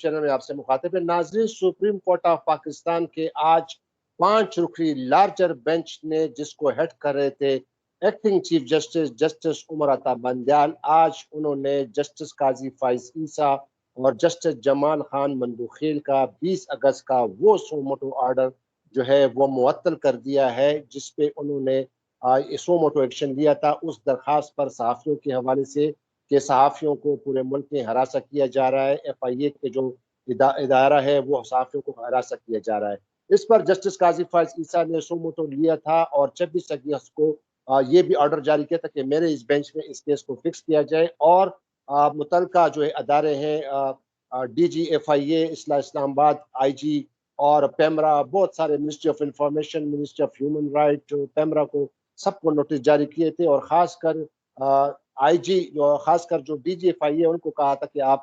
Channel میں آپ سے مخاطب ہے. ناظرین، سپریم کورٹ آف پاکستان کے آج 5 رکنی لارجر بینچ نے جس کو ہیڈ کر رہے تھے acting chief justice Umar Ata Bandial, آج انہوں نے جسٹس قاضی فائز عیسیٰ اور جسٹس جمال خان مندوخیل کا 20 اگست کا وہ سو موٹو آرڈر جو ہے وہ معطل کر دیا ہے، جس پہ انہوں نے سو موٹو ایکشن لیا تھا اس درخواست پر صحافیوں کے حوالے سے کہ صحافیوں کو پورے ملک میں ہراساں کیا جا رہا ہے. ایف آئی اے کے جو ادارہ ہے وہ صحافیوں کو ہراساں کیا جا رہا ہے. اس پر جسٹس قاضی فائز عیسیٰ نے سو موٹو لیا تھا اور 26 اگست کو یہ بھی آرڈر جاری کیا تھا کہ میرے اس بینچ میں اس کیس کو فکس کیا جائے اور متعلقہ جو ادارے ہیں ڈی جی ایف آئی اے اسلام آباد، آئی جی اور پیمرا، بہت سارے ministry of information, ministry of human right, PEMRA کو سب کو نوٹس جاری کیے تھے اور خاص کر آئی جی خاص کر جو ڈی جی ایف آئی ہے ان کو کہا تھا کہ آپ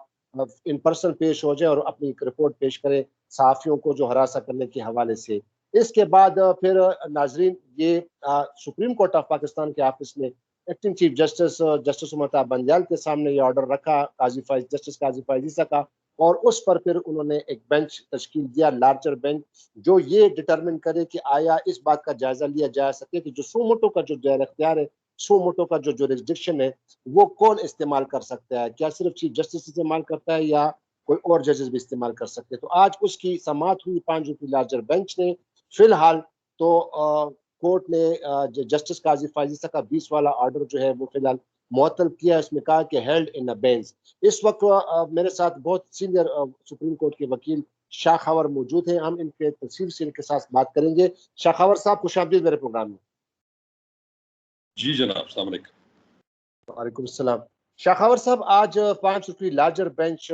ان پرسن پیش ہو جائیں اور اپنی ایک رپورٹ پیش کریں صحافیوں کو جو ہراساں کرنے کے حوالے سے. اس کے بعد پھر ناظرین یہ سپریم کورٹ آف پاکستان کے آفس نے acting chief justice Umar Ata Bandial کے سامنے یہ آرڈر رکھا جسٹس قاضی فائز عیسیٰ کا، اور اس پر پھر انہوں نے ایک بینچ تشکیل دیا، لارجر بینچ، جو یہ ڈٹرمن کرے کہ آیا اس بات کا جائزہ لیا جا سکے کہ جو سو موٹو کا جو دائرہ اختیار ہے، سو موٹو کا جو جورسڈکشن ہے وہ کون استعمال کر سکتا ہے، کیا صرف چیف جسٹس استعمال کرتا ہے یا کوئی اور ججز بھی استعمال کر سکتے ہیں. تو آج اس کی سماعت ہوئی 5 رکنی لارجر بینچ نے. فی الحال تو کورٹ نے جسٹس قاضی فائز عیسیٰ کا 20 والا آرڈر جو ہے وہ فی الحال معطل کیا. اس میں کہا کہ ہیلڈ ان ابینس. اس وقت میرے ساتھ بہت سینئر سپریم کورٹ کے وکیل شاہ خاور موجود ہیں، ہم ان کے تفصیل سے ان کے ساتھ بات کریں گے. شاہ خاور صاحب خوش آمدید میرے پروگرام میں. جی جناب، السلام علیکم. وعلیکم السلام. شاہ خاور صاحب، آج 5 رکنی لارجر بینچ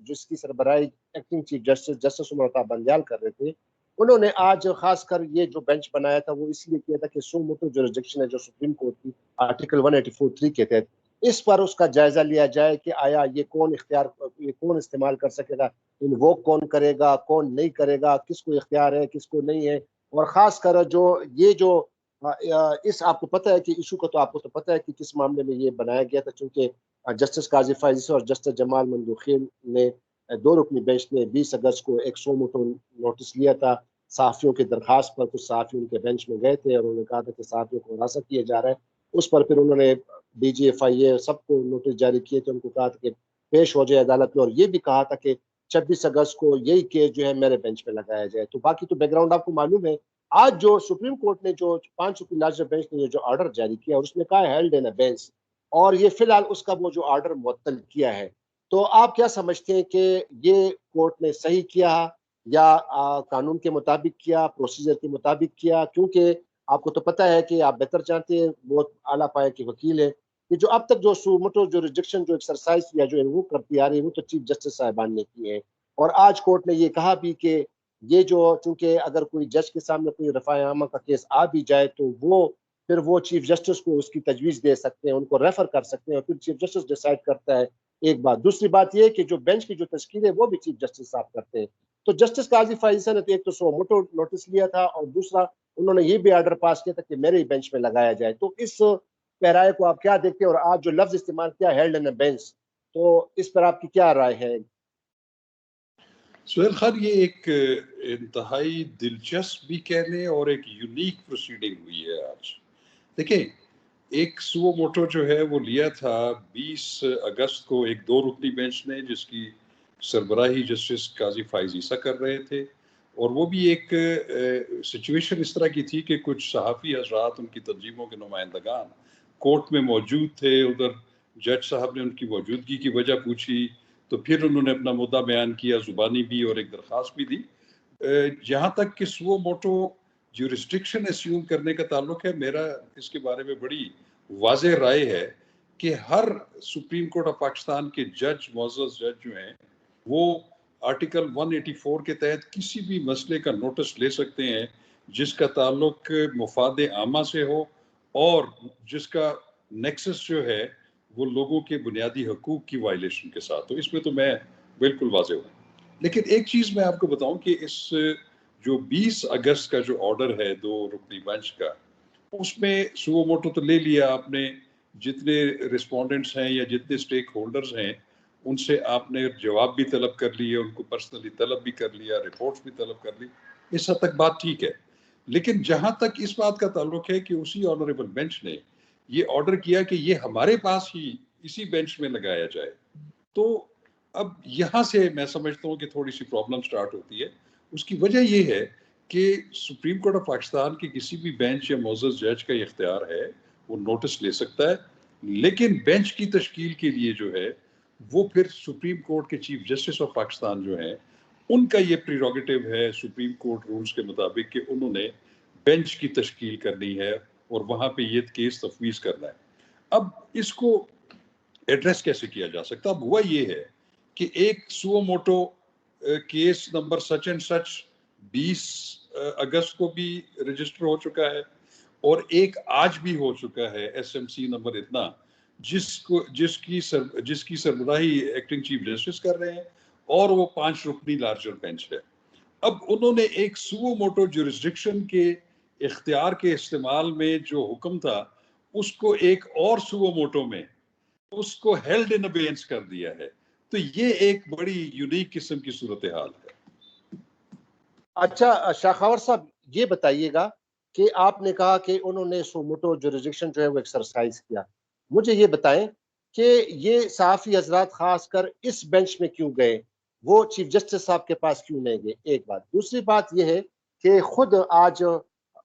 جس کی سربراہی acting chief justice Umar Ata Bandial کر رہے تھے، انہوں نے آج خاص کر یہ جو بینچ بنایا تھا وہ اس لیے کیا تھا کہ سو موٹو جورسڈکشن ہے جو سپریم کورٹ کی آرٹیکل 184(3) کے تحت، اس پر اس کا جائزہ لیا جائے کہ آیا یہ کون استعمال کر سکے گا، انووک کون کرے گا، کون نہیں کرے گا، کس کو اختیار ہے کس کو نہیں ہے. اور خاص کر جو اس آپ کو پتہ ہے کہ ایشو کا تو آپ کو تو پتہ ہے کہ کس معاملے میں یہ بنایا گیا تھا، چونکہ جسٹس قاضی فائز عیسیٰ اور جسٹس جمال مندوخیل نے 2 رکنی بینچ نے 20 اگست کو ایک سو موٹو نوٹس لیا تھا صحافیوں کی درخواست پر. کچھ صحافی ان کے بینچ میں گئے تھے اور انہوں نے کہا تھا کہ صحافیوں کو ہراساں کیا جا رہا ہے. اس پر پھر انہوں نے ڈی جی ایف آئی اے سب کو نوٹس جاری کیے تھے، ان کو کہا تھا کہ پیش ہو جائے عدالت میں، اور یہ بھی کہا تھا کہ 26 اگست کو یہی کیس جو ہے میرے بینچ پہ لگایا جائے. تو باقی تو بیک گراؤنڈ آپ کو معلوم ہے. آج جو سپریم کورٹ نے جو 5 رکنی لارجر بینچ نے جو آرڈر جاری کیا اور اس میں کہا ہیلڈ ان ابینس، اور یہ فی الحال اس کا وہ جو آرڈر معطل کیا ہے. تو آپ کیا سمجھتے ہیں کہ یہ کورٹ نے صحیح کیا یا قانون کے مطابق کیا، پروسیجر کے مطابق کیا؟ کیونکہ آپ کو تو پتہ ہے کہ آپ بہتر جانتے ہیں، بہت اعلیٰ پائے کے وکیل ہیں، کہ جو اب تک جو سو موٹو جورسڈکشن جو ایکسرسائز یا جو انووک کرتی آ رہی ہے وہ تو چیف جسٹس صاحبان نے کی ہے. اور آج کورٹ نے یہ کہا بھی کہ یہ جو چونکہ اگر کوئی جج کے سامنے کوئی رفع عامہ کا کیس آ بھی جائے تو وہ پھر وہ چیف جسٹس کو اس کی تجویز دے سکتے ہیں، ان کو ریفر کر سکتے ہیں اور پھر چیف جسٹس ڈیسائیڈ کرتا ہے. ایک بات. دوسری بات یہ ہے کہ جو بینچ کی جو تشکیل ہے وہ بھی چیف جسٹس صاحب کرتے ہیں. تو جسٹس قاضی فائز عیسیٰ نے تو ایک تو سو موٹو نوٹس لیا تھا اور دوسرا انہوں نے یہ بھی آرڈر پاس کیا تھا کہ میرے ہی بینچ میں لگایا جائے. تو اس پیرائے کو آپ کیا دیکھتے ہیں؟ اور آج جو لفظ استعمال کیا ہیلڈ ان بینچ، تو اس پر آپ کی کیا رائے ہے؟ سہیل خان، یہ ایک انتہائی دلچسپ بھی کہہ لیں اور ایک یونیک پروسیڈنگ ہوئی ہے آج. دیکھیں، ایک سو موٹو جو ہے وہ لیا تھا 20 اگست کو ایک 2 رکنی بینچ نے، جس کی سربراہی جسٹس قاضی فائز عیسیٰ کر رہے تھے. اور وہ بھی ایک سچویشن اس طرح کی تھی کہ کچھ صحافی حضرات، ان کی تنظیموں کے نمائندگان کورٹ میں موجود تھے. ادھر جج صاحب نے ان کی موجودگی کی وجہ پوچھی تو پھر انہوں نے اپنا مدعا بیان کیا، زبانی بھی، اور ایک درخواست بھی دی. جہاں تک کہ سو موٹو جورسڈکشن اسیوم کرنے کا تعلق ہے، میرا اس کے بارے میں بڑی واضح رائے ہے کہ ہر سپریم کورٹ آف پاکستان کے جج، معزز جج جو ہیں، وہ آرٹیکل 184 کے تحت کسی بھی مسئلے کا نوٹس لے سکتے ہیں جس کا تعلق مفاد عامہ سے ہو اور جس کا نیکسس جو ہے وہ لوگوں کے بنیادی حقوق کی وائلیشن کے ساتھ. تو اس میں تو میں بالکل واضح ہوں. لیکن ایک چیز میں آپ کو بتاؤں کہ اس جو 20 اگست کا جو آرڈر ہے 2 رکنی بینچ کا، اس میں سو موٹو تو لے لیا آپ نے. جتنے رسپونڈنٹس ہیں یا جتنے سٹیک ہولڈرز ہیں ان سے آپ نے جواب بھی طلب کر لیے, ان کو پرسنلی طلب بھی کر لیا, رپورٹس بھی طلب کر لی, اس حد تک بات ٹھیک ہے. لیکن جہاں تک اس بات کا تعلق ہے کہ اسی آنریبل بینچ نے یہ آرڈر کیا کہ یہ ہمارے پاس ہی اسی بینچ میں لگایا جائے, تو اب یہاں سے میں سمجھتا ہوں کہ تھوڑی سی پرابلم سٹارٹ ہوتی ہے. اس کی وجہ یہ ہے کہ سپریم کورٹ آف پاکستان کی کسی بھی بینچ یا معزز جج کا یہ اختیار ہے, وہ نوٹس لے سکتا ہے, لیکن بینچ کی تشکیل کے لیے جو ہے وہ پھر سپریم کورٹ کے چیف جسٹس آف پاکستان جو ہیں ان کا یہ پریروگیٹو ہے سپریم کورٹ رولز کے مطابق کہ انہوں نے بینچ کی تشکیل کرنی ہے اور وہاں پہ یہ کیس تفویض کرنا ہے. اب اس کو ایڈریس کیسے کیا جا سکتا؟ اب ہوا یہ ہے کہ ایک سو motto case number such and such 20 اگست کو بھی رجسٹر ہو چکا ہے, اور ایک آج بھی ہو چکا ہے ایس ایم سی نمبر اتنا, جس کی سربراہی ایکٹنگ چیف جسٹس کر رہے ہیں, اور وہ 5 رکنی لارجر بینچ ہے. اب انہوں نے ایک سو موٹو جورسڈکشن کے اختیار کے استعمال میں جو حکم تھا اس کو ایک اور سو موٹو میں اس کو ہیلڈ ان ابینس کر دیا ہے. تو یہ ایک بڑی یونیک قسم کی صورتحال ہے. اچھا شاخاور صاحب یہ بتائیے گا کہ آپ نے کہا کہ انہوں نے سو موٹو جورسڈکشن جو ہے وہ ایکسرسائز کیا, مجھے یہ بتائیں کہ یہ صحافی حضرات خاص کر اس بینچ میں کیوں گئے, وہ چیف جسٹس صاحب کے پاس کیوں نہیں گئے؟ ایک بات. دوسری بات یہ ہے کہ خود آج,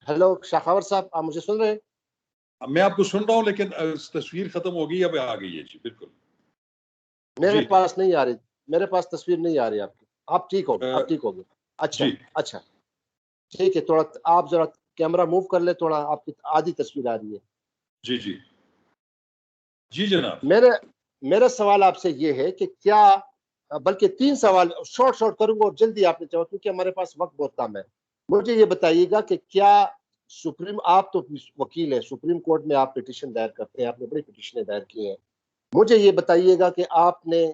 ہیلو شاخاور صاحب آپ مجھے سن رہے ہیں؟ میں آپ کو سن رہا ہوں لیکن تصویر ختم ہو گئی, اب آ گئی ہے. جی بالکل, میرے جی پاس نہیں آ رہی, میرے پاس تصویر نہیں آ رہی آپ کی. آپ ٹھیک ہو گئے, آپ ٹھیک ہو گئے. اچھا جی اچھا ٹھیک ہے, تھوڑا آپ ذرا کیمرہ موو کر لیں, تھوڑا آپ کی آدھی تصویر آ رہی ہے. جی جی جی جناب. میرا سوال آپ سے یہ ہے کہ کیا, بلکہ 3 سوال شارٹ کروں گا اور جلدی آپ نے چاہو کیونکہ ہمارے پاس وقت بہت کم ہے. مجھے یہ بتائیے گا کہ کیا آپ تو وکیل ہیں, سپریم کورٹ میں آپ پٹیشن دائر کرتے ہیں, آپ نے بڑی پٹیشنیں دائر کی ہیں, مجھے یہ بتائیے گا کہ آپ نے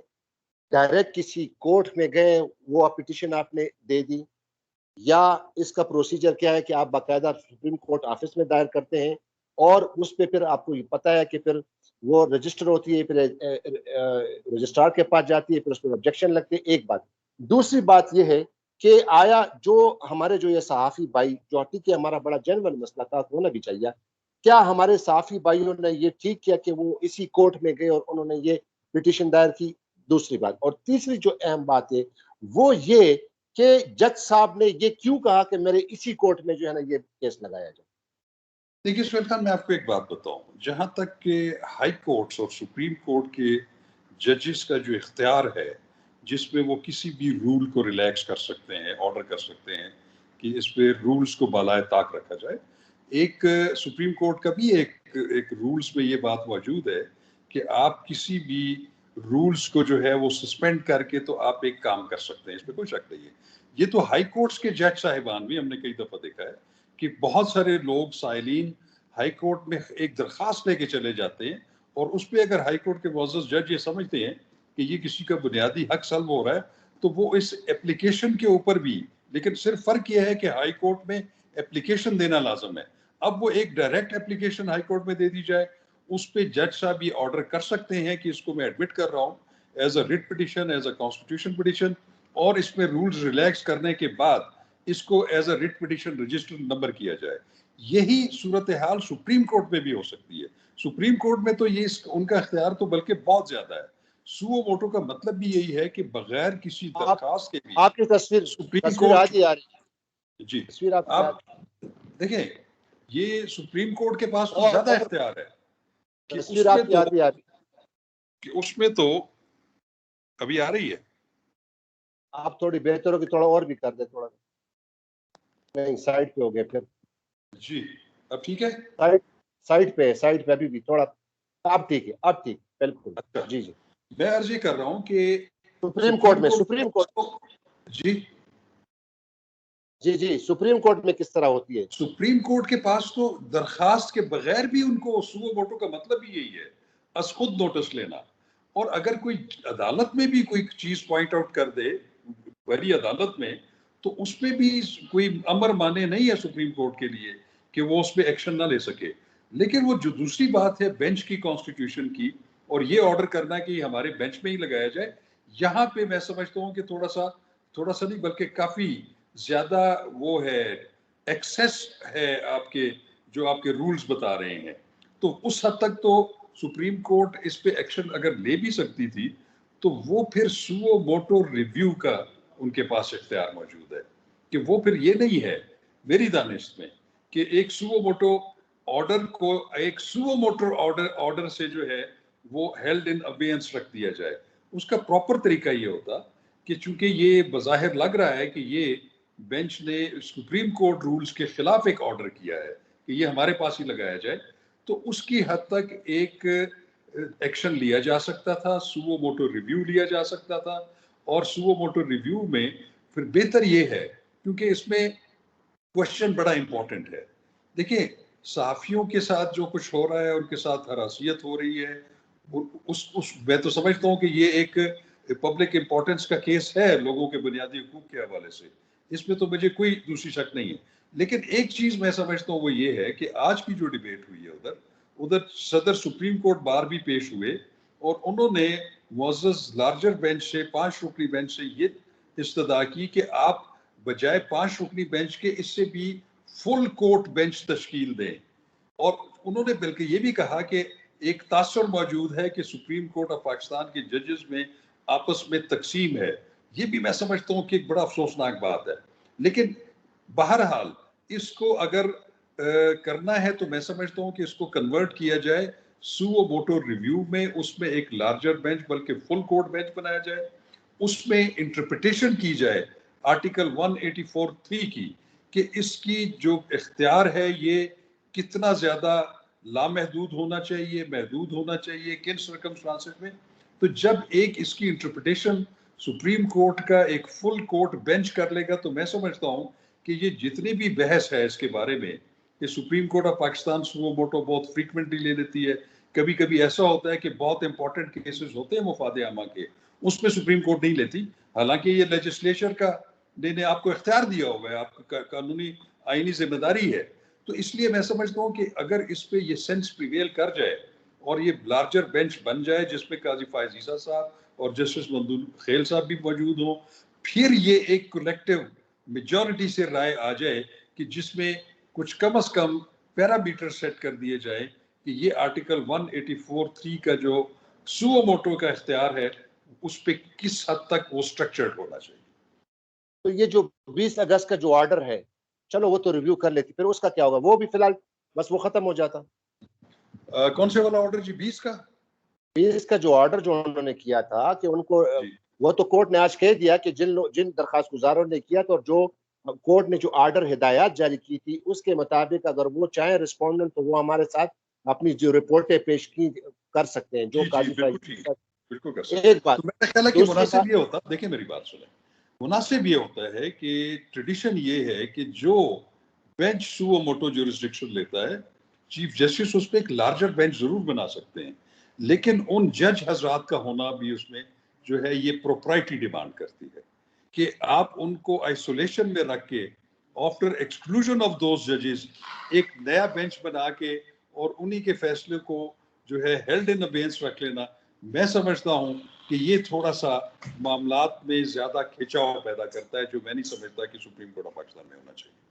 ڈائریکٹ کسی کورٹ میں گئے, وہ پٹیشن آپ نے دے دی, یا اس کا پروسیجر کیا ہے کہ آپ باقاعدہ سپریم کورٹ آفس میں دائر کرتے ہیں اور اس پہ پھر آپ کو یہ پتا ہے کہ پھر وہ رجسٹر ہوتی ہے, پھر رجسٹرار کے پاس جاتی ہے, پھر اس پہ آبجیکشن لگتے ہیں. ایک بات. دوسری بات یہ ہے کہ آیا جو ہمارے جو یہ صحافی بھائی, جو کہ ہمارا بڑا جنرل مسئلہ تھا, ہونا بھی چاہیے, کیا ہمارے صحافی بھائیوں نے یہ ٹھیک کیا کہ وہ اسی کورٹ میں گئے اور انہوں نے یہ پٹیشن دائر کی؟ دوسری بات. اور تیسری جو اہم بات ہے وہ یہ کہ جج صاحب نے یہ کیوں کہا کہ میرے اسی کورٹ میں جو ہے نا یہ کیس لگایا جائے؟ دیکھیے سہیل خان, میں آپ کو ایک بات بتاؤں, جہاں تک کہ ہائی کورٹس اور سپریم کورٹ کے ججز کا جو اختیار ہے جس میں وہ کسی بھی رول کو ریلیکس کر سکتے ہیں, آرڈر کر سکتے ہیں کہ اس پہ رولز کو بالائے طاق رکھا جائے, ایک سپریم کورٹ کا بھی ایک رولز میں یہ بات موجود ہے کہ آپ کسی بھی رولز کو جو ہے وہ سسپینڈ کر کے تو آپ ایک کام کر سکتے ہیں, اس پہ کوئی شک نہیں ہے. یہ تو ہائی کورٹس کے جج صاحبان بھی ہم نے کئی دفعہ دیکھا ہے کہ بہت سارے لوگ سائلین ہائی کورٹ میں ایک درخواست لے کے چلے جاتے ہیں, اور اس پہ اگر ہائی کورٹ کے معزز جج یہ سمجھتے ہیں کہ یہ کسی کا بنیادی حق سلب ہو رہا ہے تو وہ اس اپلیکیشن کے اوپر بھی, لیکن صرف فرق یہ ہے کہ ہائی کورٹ میں اپلیکیشن دینا لازم ہے, اب وہ ایک ڈائریکٹ اپلیکیشن ہائی کورٹ میں دے دی جائے, اس پہ جج صاحب یہ آرڈر کر سکتے ہیں کہ اس کو میں ایڈمٹ کر رہا ہوں as a writ petition, as a constitution petition, اور اس میں رولز ریلیکس کرنے کے بعد اس کو as a writ petition register number کیا جائے. یہی صورتحال سپریم کورٹ میں بھی ہو سکتی ہے. سپریم کورٹ میں تو یہ ان کا اختیار تو بلکہ بہت زیادہ ہے. سو موٹو کا مطلب بھی یہی ہے کہ بغیر کسی درخواست کے بھی آپ کی سپریم تصویر کورٹ, آدھی آ رہی جی ہے, تصویر آپ کی آپ دیکھیں, یہ سپریم کورٹ کے پاس تو اور زیادہ اختیار ہے کہ تصویر آپ کی آدھی آ رہی ہے. اس میں تو ابھی آ رہی ہے. آپ تھوڑی بہتر ہوگی, تھوڑا اور بھی کر دیں, تھوڑا نہیں سائڈ پہ ہو گئے, پھر جی اب ٹھیک ہے, سائڈ پہ ابھی بھی تھوڑا, اب ٹھیک ہے, اب ٹھیک بالکل. اچھا جی جی میں عرض یہ کر رہا ہوں کہ سپریم کورٹ میں جی جی سپریم کورٹ میں کس طرح ہوتی ہے؟ سپریم کورٹ کے پاس تو درخواست کے بغیر بھی ان کو سو موٹو کا مطلب ہی یہی ہے, از خود نوٹس لینا. اور اگر کوئی عدالت میں بھی کوئی چیز پوائنٹ آؤٹ کر دے بڑی عدالت میں, تو اس پہ بھی کوئی امر مانے نہیں ہے سپریم کورٹ کے لیے کہ وہ اس پہ ایکشن نہ لے سکے. لیکن وہ جو دوسری بات ہے بینچ کی کانسٹیٹیوشن کی, اور یہ آرڈر کرنا کہ ہمارے بینچ میں ہی لگایا جائے، یہاں پہ میں سمجھتا ہوں کہ تھوڑا سا نہیں بلکہ کافی زیادہ وہ ہے، ایکسیس ہے آپ کے جو آپ کے رولز بتا رہے ہیں. تو اس حد تک تو سپریم کورٹ اس پہ ایکشن اگر لے بھی سکتی تھی تو وہ پھر سو موٹو ریویو کا ان کے پاس اختیار موجود ہے، کہ وہ پھر یہ نہیں ہے میری دانش میں کہ ایک سو موٹو آرڈر کو ایک سو موٹو آرڈر سے جو ہے وہ ہیلڈ ان ابیئنس رکھ دیا جائے. اس کا پراپر طریقہ یہ ہوتا کہ چونکہ یہ بظاہر لگ رہا ہے کہ یہ بینچ نے سپریم کورٹ رولز کے خلاف ایک آرڈر کیا ہے کہ یہ ہمارے پاس ہی لگایا جائے، تو اس کی حد تک ایک ایکشن لیا جا سکتا تھا، سو موٹو ریویو لیا جا سکتا تھا. اور سو موٹو ریویو میں پھر بہتر یہ ہے کیونکہ اس میں کوشچن بڑا امپورٹنٹ ہے. دیکھیں صحافیوں کے ساتھ جو کچھ ہو رہا ہے، ان کے ساتھ ہراسیت ہو رہی ہے، میں تو سمجھتا ہوں کہ یہ ایک پبلک امپورٹنس کا کیس ہے لوگوں کے بنیادی حقوق کے حوالے سے، اس میں تو مجھے کوئی دوسری شک نہیں ہے. لیکن ایک چیز میں سمجھتا ہوں وہ یہ ہے کہ آج کی جو ڈیبیٹ ہوئی ہے ادھر صدر سپریم کورٹ بار بھی پیش ہوئے اور انہوں نے معزز لارجر بینچ سے 5 رکنی بینچ سے یہ استدعا کی کہ آپ بجائے 5 رکنی بینچ کے اس سے بھی فل کورٹ بینچ تشکیل دیں. اور انہوں نے بلکہ یہ بھی کہا کہ ایک تاثر موجود ہے کہ سپریم کورٹ آف پاکستان کے ججز میں آپس میں تقسیم ہے. یہ بھی میں سمجھتا ہوں کہ ایک بڑا افسوسناک بات ہے. لیکن بہرحال اس کو اگر کرنا ہے تو میں سمجھتا ہوں کہ اس کو کنورٹ کیا جائے سو موٹو ریویو میں، اس میں ایک لارجر بینچ بلکہ فل کورٹ بینچ بنایا جائے، اس میں انٹرپریٹیشن کی جائے آرٹیکل 184(3) کی کہ اس کی جو اختیار ہے یہ کتنا زیادہ لامحدود ہونا چاہیے، محدود ہونا چاہیے، کن سرکمسٹانسز میں. تو جب ایک اس کی انٹرپریٹیشن سپریم کورٹ کا ایک فل کورٹ بینچ کر لے گا تو میں سمجھتا ہوں کہ یہ جتنی بھی بحث ہے اس کے بارے میں کہ supreme court of Pakistan so motto بہت فریکوینٹلی لے لیتی ہے، کبھی کبھی ایسا ہوتا ہے کہ بہت امپورٹنٹ کیسز ہوتے ہیں مفاد عامہ کے، اس میں سپریم کورٹ نہیں لیتی، حالانکہ یہ لیجسلیچر کا نے آپ کو اختیار دیا ہوا ہے، آپ کا قانونی آئینی ذمہ داری ہے. تو اس لیے میں سمجھتا ہوں کہ اگر اس پہ یہ سینس پریویل کر جائے اور یہ لارجر بینچ بن جائے جس میں قاضی فائز عیسیٰ صاحب اور جسٹس ممدوح خیل صاحب بھی موجود ہوں، پھر یہ ایک کلیکٹیو میجورٹی سے رائے آ جائے کہ جس میں کچھ کم از کم پیرامیٹر سیٹ کر دیے جائے کہ یہ آرٹیکل 184(3) کا جو سو موٹو کا اختیار ہے اس پہ کس حد تک وہ سٹرکچرڈ ہونا چاہیے. تو یہ جو 20 اگست کا جو آرڈر ہے، چلو وہ تو ریویو کر لیتی، پھر اس کا کیا ہوگا؟ وہ بھی فی الحال بس وہ ختم ہو جاتا. کون سے والا آرڈر جی؟ 20 کا 20 کا جو آرڈر جو انہوں نے کیا تھا کہ ان کو جی. وہ تو کورٹ نے آج کہہ دیا کہ جن درخواست گزاروں نے کیا تو جو کورٹ نے جو آرڈر ہدایات جاری کی تھی اس کے مطابق اگر وہ چاہیں رسپونڈنٹ تو وہ ہمارے ساتھ اپنی جو رپورٹیں پیش کی کر سکتے ہیں. جو جی قاضی بالکل ٹھیک، بالکل کر سکتے ایک ہیں. بات. تو میرا خیال ہے کہ دوسری مناسب بات، یہ ہوتا، دیکھیں میری بات سنیں، مناسب یہ ہوتا ہے کہ ٹریڈیشن یہ ہے کہ جو بینچ سو موٹو جورسڈکشن لیتا ہے چیف جسٹس اس پہ ایک لارجر بینچ ضرور بنا سکتے ہیں، لیکن ان جج حضرات کا ہونا بھی اس میں جو ہے یہ پروپرائٹی ڈیمانڈ کرتی ہے کہ آپ ان کو آئسولیشن میں رکھ کے آفٹر ایکسکلوژن آف دوز ججز ایک نیا بینچ بنا کے اور انہی کے فیصلے کو جو ہے ہیلڈ ان ابینس رکھ لینا، میں سمجھتا ہوں کہ یہ تھوڑا سا معاملات میں زیادہ کھچاؤ پیدا کرتا ہے جو میں نہیں سمجھتا کہ سپریم کورٹ آف پاکستان میں ہونا چاہیے.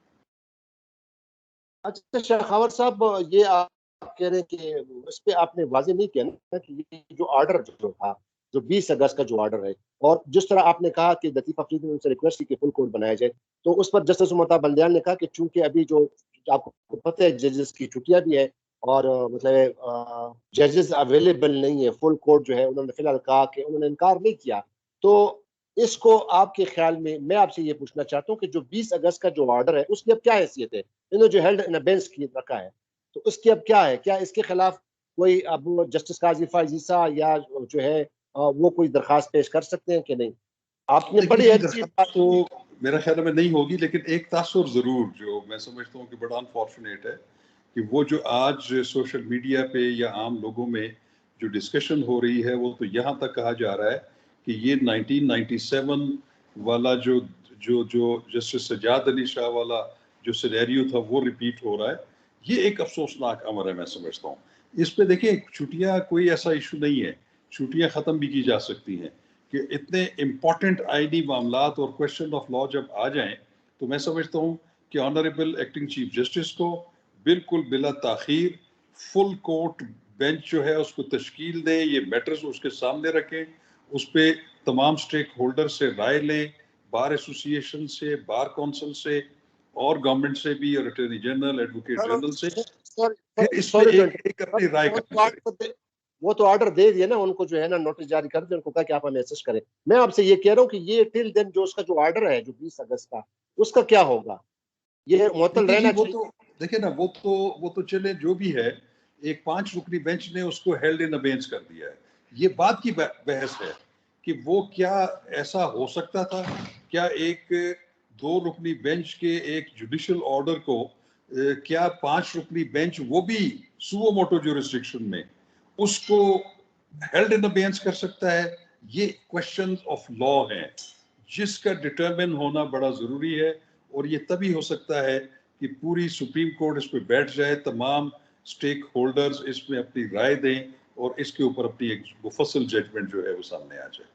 اچھا شیخاوت صاحب، یہ آپ کہہ رہے ہیں کہ اس پہ آپ نے واضح نہیں کیا نا کہ یہ جو آرڈر جو تھا جو 20 اگست کا جو آرڈر ہے، اور جس طرح آپ نے کہا کہ لطیف افریدی نے ان سے ریکویسٹ کی کہ فل کورٹ بنایا جائے، تو اس پر جسٹس عمر بندیال نے کہا کہ چونکہ ابھی جو آپ کو پتہ ہے ججز کی چھٹیاں بھی ہے اور مطلب ججز اویلیبل نہیں ہے، فل کورٹ جو ہے انہوں نے فی الحال کہا کہ انہوں نے انکار نہیں کیا. تو اس کو آپ کے خیال میں آپ سے یہ پوچھنا چاہتا ہوں کہ جو 20 اگست کا جو آرڈر ہے اس کی اب کیا حیثیت ہے؟ انہوں جو ہیلڈ ان ابینس کی رکھا ہے تو اس کی اب کیا ہے؟ کیا اس کے خلاف کوئی اب جسٹس قاضی فائز عیسیٰ یا جو ہے وہ کوئی درخواست پیش کر سکتے ہیں کہ نہیں؟ آپ نے بڑی اچھی بات تو میرا خیال میں نہیں ہوگی، لیکن ایک تاثر ضرور جو میں سمجھتا ہوں کہ بڑا انفارچونیٹ ہے کہ وہ جو آج سوشل میڈیا پہ یا عام لوگوں میں جو ڈسکشن ہو رہی ہے وہ تو یہاں تک کہا جا رہا ہے کہ یہ 1997 والا جو جسٹس سجاد علی شاہ والا جو سینیریو تھا وہ ریپیٹ ہو رہا ہے. یہ ایک افسوسناک امر ہے میں سمجھتا ہوں. اس پہ دیکھیں چھٹیاں کوئی ایسا ایشو نہیں ہے، چھٹیاں ختم بھی کی جا سکتی ہیں کہ اتنے امپورٹنٹ آئینی معاملات اور کوشچن آف لا جب آ جائیں تو میں سمجھتا ہوں کہ آنریبل ایکٹنگ چیف جسٹس کو بالکل بلا تاخیر فل کورٹ بینچ جو ہے اس کو تشکیل دیں، یہ میٹرز اس کے سامنے رکھیں، اس پہ تمام سٹیک ہولڈر سے رائے لیں، بار ایسوسی ایشن سے، بار کونسل سے اور گورنمنٹ سے بھی اور اٹارنی جنرل، ایڈوکیٹ جنرل سے، پھر اس پہ ایک اپنی رائے قائم کریں۔ وہ تو آرڈر دے دیا نا ان کو، جو ہے نا نوٹس جاری کر دیں ان کو، کہا کہ آپ ہمیں اسسٹ کریں۔ میں آپ سے یہ کہہ رہا ہوں کہ یہ ٹل دین جو اس کا جو آرڈر ہے جو 20 اگست کا، اس کا کیا ہوگا؟ یہ معطل رہنا وہ چاہیے؟ تو دیکھیں نا، وہ تو چلے جو بھی ہے، ایک 5 رکنی بینچ نے اس کو ہیلڈ ان ابینس کر دیا ہے۔ یہ بات کی بحث ہے کہ وہ کیا ایسا ہو سکتا تھا، کیا ایک 2 رکنی بینچ کے ایک جوڈیشل آرڈر کو کیا 5 رکنی بینچ وہ بھی سو موٹو جورسڈکشن میں اس کو ہیلڈ ان ابینس کر سکتا ہے؟ یہ کوشچن آف لا ہیں جس کا ڈٹرمن ہونا بڑا ضروری ہے، اور یہ تبھی ہو سکتا ہے کہ پوری سپریم کورٹ اس پہ بیٹھ جائے، تمام سٹیک ہولڈرز اس میں اپنی رائے دیں اور اس کے اوپر اپنی ایک مفصل ججمنٹ جو ہے وہ سامنے آ جائے۔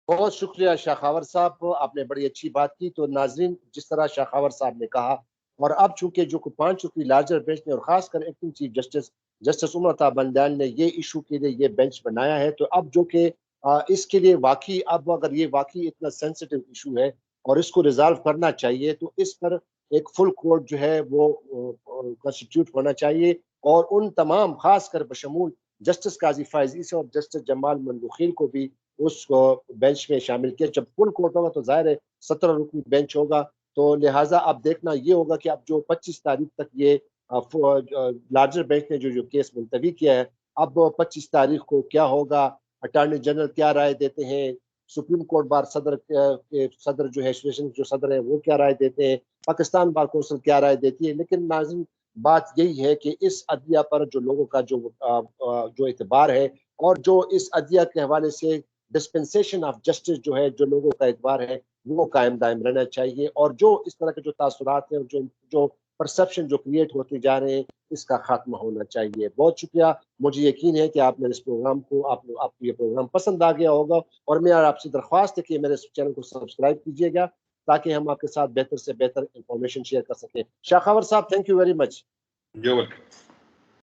بہت شکریہ شاخاور صاحب، آپ نے بڑی اچھی بات کی۔ تو ناظرین، جس طرح شاخاور صاحب نے کہا، اور اب چونکہ جو 5 رکنی لارجر بینچ نے اور خاص کر ایکٹنگ چیف جسٹس عمر بندیال نے یہ ایشو کے لیے یہ بینچ بنایا ہے، تو اب جو کہ اس کے لیے واقعی اب اگر یہ واقعی اتنا سینسٹیو ایشو ہے اور اس کو ریزالو کرنا چاہیے، تو اس پر ایک فل کورٹ جو ہے وہ کنسٹیٹیوٹ ہونا چاہیے، اور ان تمام خاص کر بشمول جسٹس قاضی فائز عیسی اور جسٹس جمال مندوخیل کو بھی اس کو بینچ میں شامل کیا۔ جب فل کورٹ ہوگا تو ظاہر ہے 17 رکنی بینچ ہوگا، تو لہٰذا اب دیکھنا یہ ہوگا کہ اب جو 25 تاریخ تک یہ لارجر بینچ نے جو کیس ملتوی کیا ہے، اب 25 تاریخ کو کیا ہوگا، اٹارنی جنرل کیا رائے دیتے ہیں، سپریم کورٹ بار صدر جو ہے جو صدر ہے وہ کیا رائے دیتے ہیں، پاکستان بار کونسل کیا رائے دیتی ہے۔ لیکن ناظرین، بات یہی ہے کہ اس عدلیہ پر جو لوگوں کا جو اعتبار ہے، اور جو اس عدلیہ کے حوالے سے ڈسپنسیشن آف جسٹس جو ہے، جو لوگوں کا اعتبار ہے، وہ قائم دائم رہنا چاہیے، اور جو اس طرح کے جو تاثرات ہیں، جو پرسپشن جو کریٹ ہوتے جا رہے ہیں، اس کا خاتمہ ہونا چاہیے۔ بہت شکریہ، مجھے یقین ہے کہ آپ نے اس پروگرام کو آپ کو یہ پروگرام پسند آ گیا ہوگا، اور میں آپ سے درخواست ہے کہ میرے چینل کو سبسکرائب کیجیے گا تاکہ ہم آپ کے ساتھ بہتر سے بہتر انفارمیشن شیئر کر سکیں۔ شاخاور صاحب، thank you very much. You're welcome.